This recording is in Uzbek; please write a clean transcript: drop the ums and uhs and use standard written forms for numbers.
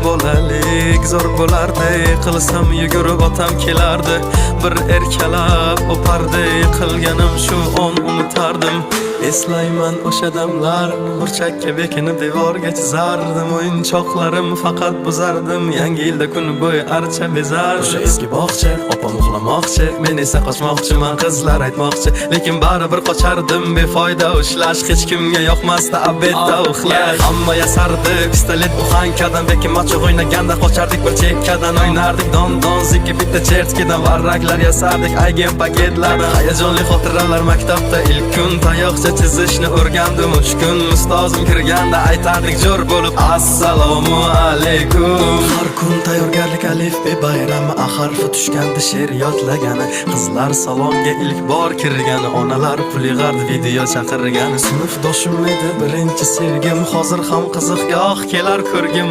Bolalik zo'r bo'lardi, qilsam yugurib otam kelardi. Bir erkalab o'pardi, qilganim shu on unutardim. Eslayman o'sha damlar, burchakka bekinib devorga chizardim. O'yinchoqlarim faqat buzardim, yangi yilda kun bo'yi archa bezardim. O'sha eski bog'cha, opam uxlamoqchi, men esa qochmoqchiman, qizlar aytmoqchi. Lekin baribir qochardim, befoyda ushlash, hech kimga yoqmasdi abedda uxlash. Hamma yasardi, pistolet buxankadan, lekin machoq o'ynaganda qochardik bir chekkadan. O'ynardik don zikki bitta chertkidan, varraklar yasardik aygen paketlardan. Hayajonli xotiralar maktabda ilk kun, tayoqcha chizishni o'rgandim 3 kun. Ustozim kirganda aytardik jo'r bo'lib assalomu alaykum. Har kun tayyorgarlik alif be bayrami, harfi tushganda she'r yodlagani. Qizlar salonga ilk bor kirgani, onalar pul yig'ardi video chaqirgani. Sinfdoshim edi birinchi sevgim, hozir ham qiziq goh kelar ko'rgim.